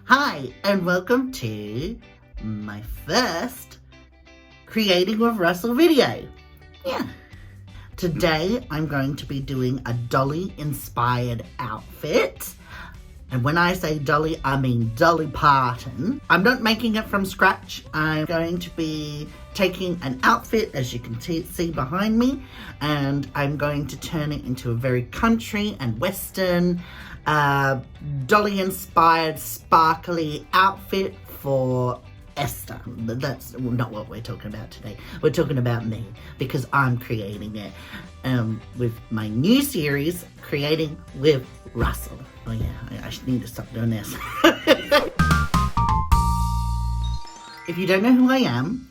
Hi, and welcome to my first Creating with Russell video. Today I'm going to be doing a Dolly inspired outfit. And when I say Dolly, I mean Dolly Parton. I'm not making it from scratch. I'm going to be taking an outfit, as you can see behind me, and I'm going to turn it into a very country and western, Dolly inspired sparkly outfit for Esther. That's not what we're talking about today. We're talking about me, because I'm creating it with my new series, Creating with Russell. Oh yeah, I need to stop doing this. If you don't know who I am,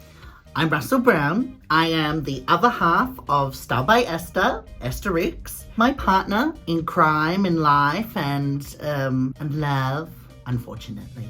I'm Russell Brown. I am the other half of Style by Esther, Esther Ricks, my partner in crime, in life, and love, unfortunately.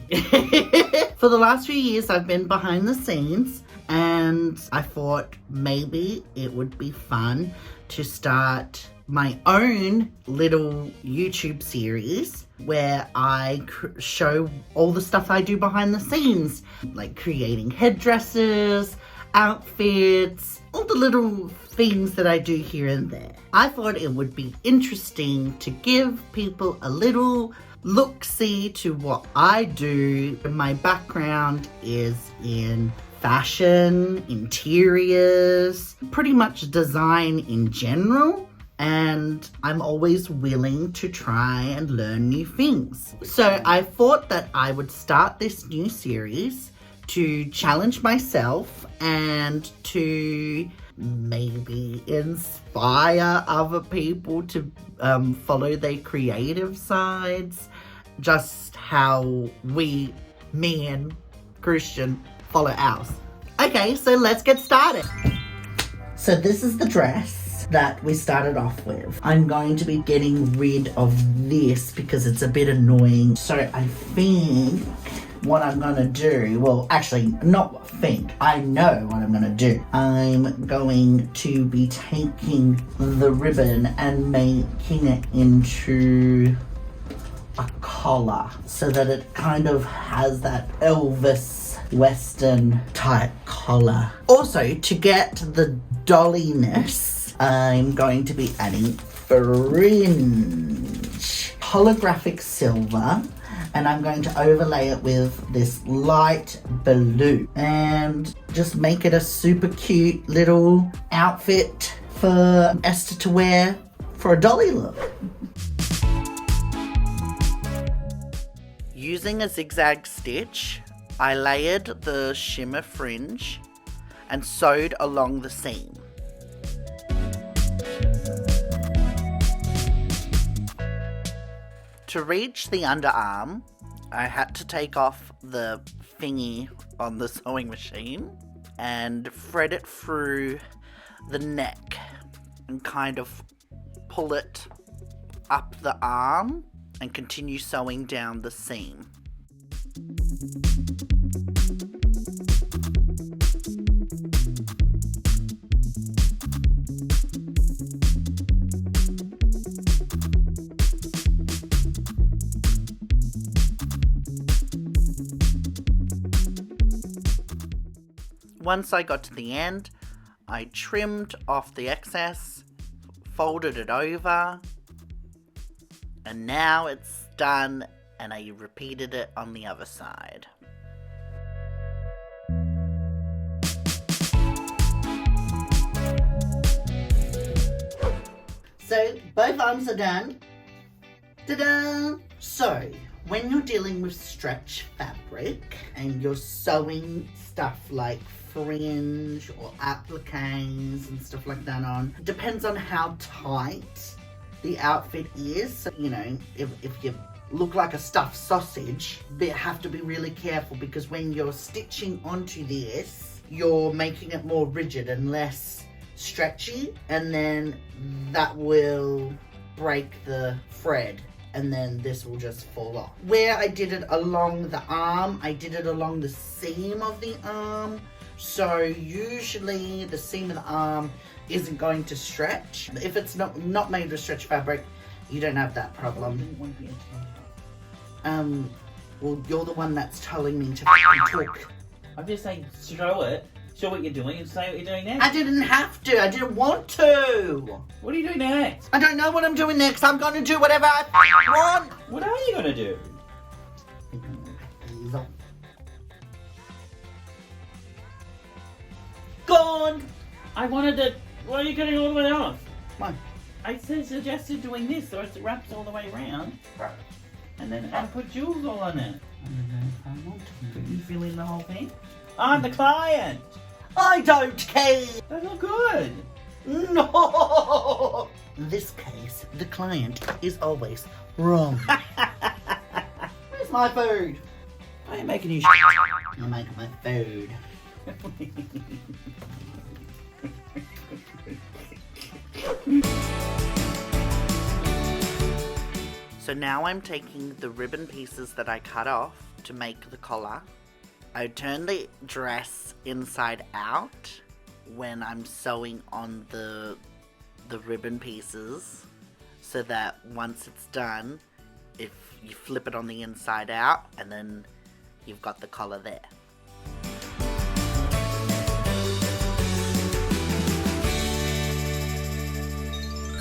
For the last few years, I've been behind the scenes, and I thought maybe it would be fun to start my own little YouTube series where I show all the stuff I do behind the scenes, like creating headdresses, outfits, all the little things that I do here and there. I thought it would be interesting to give people a little look-see to what I do. My background is in fashion, interiors, pretty much design in general. And I'm always willing to try and learn new things. So I thought that I would start this new series to challenge myself and to maybe inspire other people to follow their creative sides, just how me and Christian follow ours. Okay, so let's get started. So this is the dress that we started off with. I'm going to be getting rid of this because it's a bit annoying. So I think what I'm gonna do, well, actually, not think, I know what I'm gonna do. I'm going to be taking the ribbon and making it into a collar so that it kind of has that Elvis Western type collar. Also, to get the dolliness, I'm going to be adding fringe, holographic silver, and I'm going to overlay it with this light blue and just make it a super cute little outfit for Esther to wear for a Dolly look. Using a zigzag stitch, I layered the shimmer fringe and sewed along the seam. To reach the underarm, I had to take off the thingy on the sewing machine and thread it through the neck and kind of pull it up the arm and continue sewing down the seam. Once I got to the end, I trimmed off the excess, folded it over, and now it's done, and I repeated it on the other side. So, both arms are done. Ta-da! So, when you're dealing with stretch fabric and you're sewing stuff like fringe or appliques and stuff like that on, it depends on how tight the outfit is. So, you know, if you look like a stuffed sausage, you have to be really careful, because when you're stitching onto this, you're making it more rigid and less stretchy, and then that will break the thread, and then this will just fall off. Where I did it along the arm, I did it along the seam of the arm. So usually the seam of the arm isn't going to stretch. If it's not made with stretch fabric, you don't have that problem. Well, you're the one that's telling me to fucking talk. I'm just saying, show what you're doing, and say what you're doing next. I didn't have to. I didn't want to. What are you doing next? I don't know what I'm doing next. I'm going to do whatever I want. What are you gonna do? Gone! I wanted to... Why are you getting all the way off? Why? I suggested doing this so it wraps all the way around. Right. And then I put jewels all on it. I don't know if I want to. But you fill in the whole thing? I'm the client! I don't care. They look good. No. In this case, the client is always wrong. Where's my food? I ain't making you You're making my food. So now I'm taking the ribbon pieces that I cut off to make the collar. I turn the dress inside out when I'm sewing on the ribbon pieces, so that once it's done, if you flip it on the inside out, and then you've got the collar there.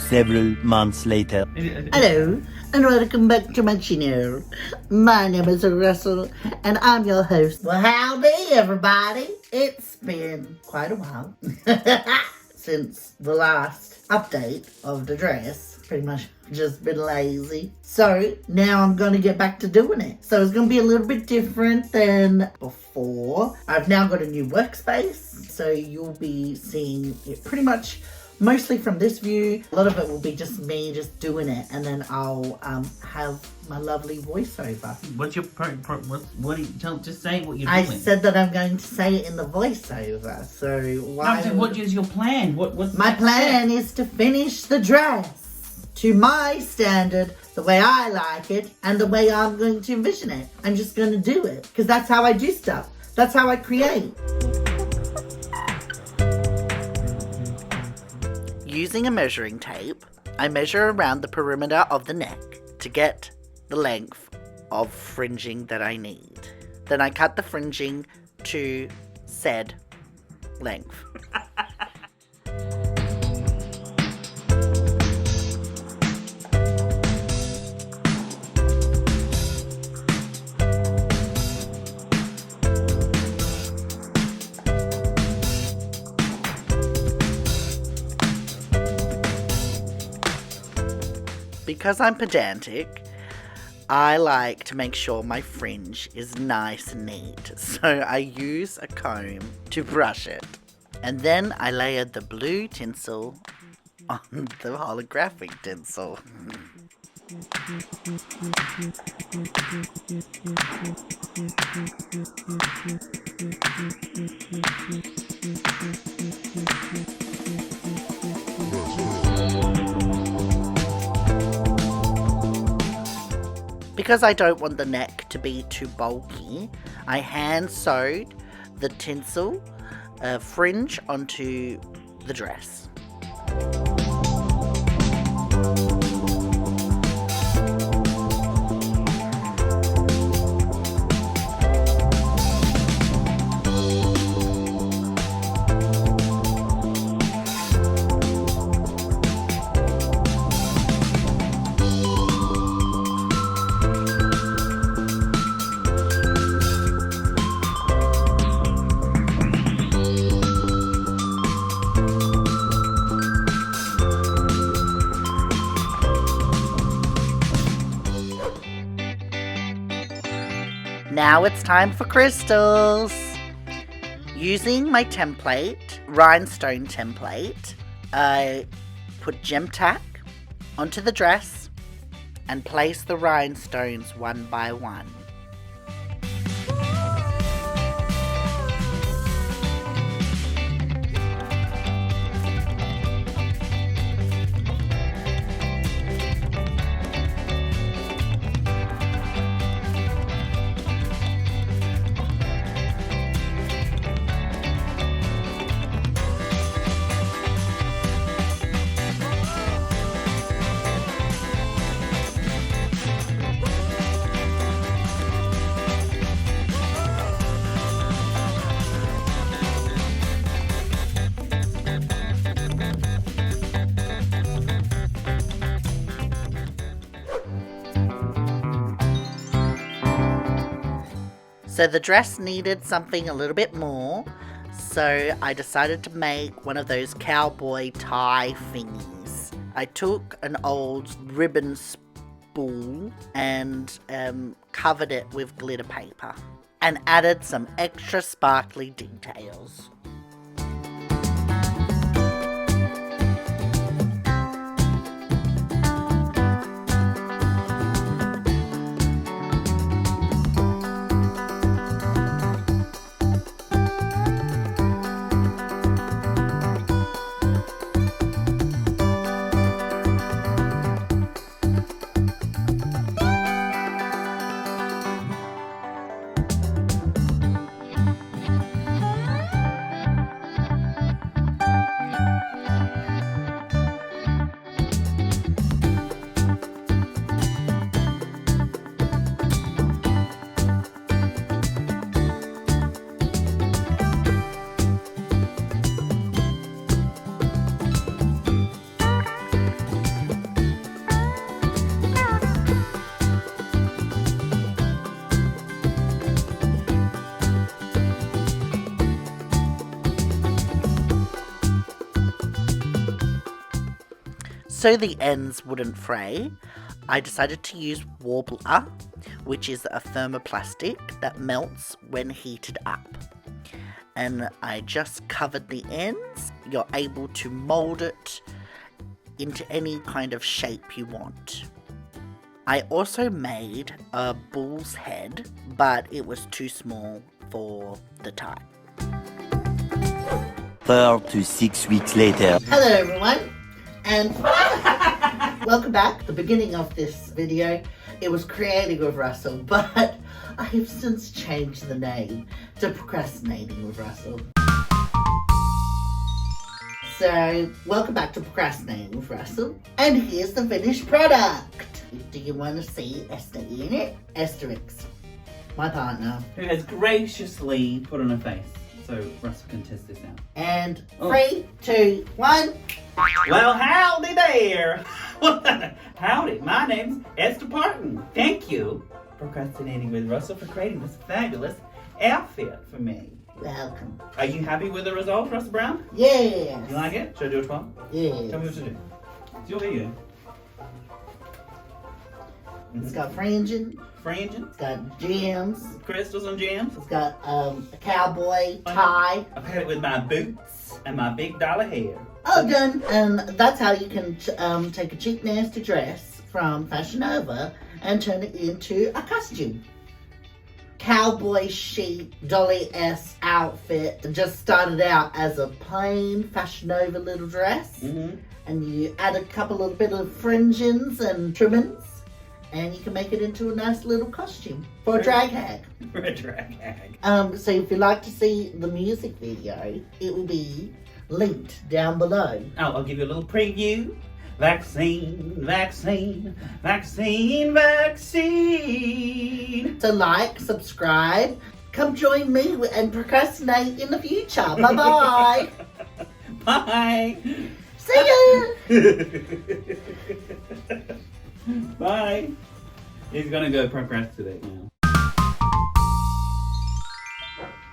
Several months later. Hello, and welcome back to my channel. My name is Russell, and I'm your host. Well, howdy, everybody. It's been quite a while since the last update of the dress. Pretty much just been lazy. So now I'm going to get back to doing it. So it's going to be a little bit different than before. I've now got a new workspace, so you'll be seeing it pretty much mostly from this view. A lot of it will be just me just doing it, and then I'll have my lovely voiceover. What's your just say what you're I doing. said that I'm going to say it in the voiceover, so why? No, what is your plan? What's My plan is to finish the dress to my standard, the way I like it, and the way I'm going to envision it. I'm just going to do it, because that's how I do stuff. That's how I create. Using a measuring tape, I measure around the perimeter of the neck to get the length of fringing that I need. Then I cut the fringing to said length. Because I'm pedantic, I like to make sure my fringe is nice and neat. So I use a comb to brush it. And then I layered the blue tinsel on the holographic tinsel. Because I don't want the neck to be too bulky, I hand sewed the tinsel fringe onto the dress. Now it's time for crystals. Using my template, rhinestone template, I put gem tack onto the dress and place the rhinestones one by one. So the dress needed something a little bit more, so I decided to make one of those cowboy tie thingies. I took an old ribbon spool and covered it with glitter paper and added some extra sparkly details. So the ends wouldn't fray, I decided to use Warbler, which is a thermoplastic that melts when heated up. And I just covered the ends. You're able to mold it into any kind of shape you want. I also made a bull's head, but it was too small for the tie. 4 to 6 weeks later. Hello everyone, and welcome back. The beginning of this video, it was creating with Russell, but I have since changed the name to Procrastinating with Russell. So, welcome back to Procrastinating with Russell, and here's the finished product. Do you want to see Esther in it? Asterix, my partner. Who has graciously put on a face, so Russell can test this out. And 3, 2, 1. Well, howdy there. Howdy, my name's Esther Parton. Thank you, Procrastinating with Russell, for creating this fabulous outfit for me. Welcome. Are you happy with the result, Russell Brown? Yes. You like it? Should I do it well? Yes. Tell me what to do. It's your video. It's got fringing. Fringing, It's got gems. crystals and gems. It's got a cowboy tie. I've had it with my boots and my big dollar hair. All done. And that's how you can take a cheap, nasty dress from Fashion Nova and turn it into a costume. Cowboy chic Dolly S outfit just started out as a plain Fashion Nova little dress, and you add a couple of bit of fringings and trimmings, and you can make it into a nice little costume for a drag hag. For a drag hag. So if you'd like to see the music video, it will be linked down below. Oh, I'll give you a little preview. Vaccine, vaccine, vaccine, vaccine. So like, subscribe, come join me and procrastinate in the future. Bye-bye. Bye. See ya. Bye. He's gonna go procrastinate now.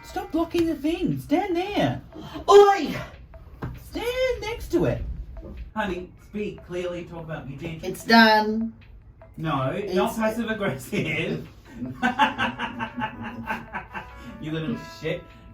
Stop blocking the thing. Stand there. Oi! Stand next to it. Honey, speak clearly. Talk about your dentures. It's done. No, not passive aggressive. You little shit.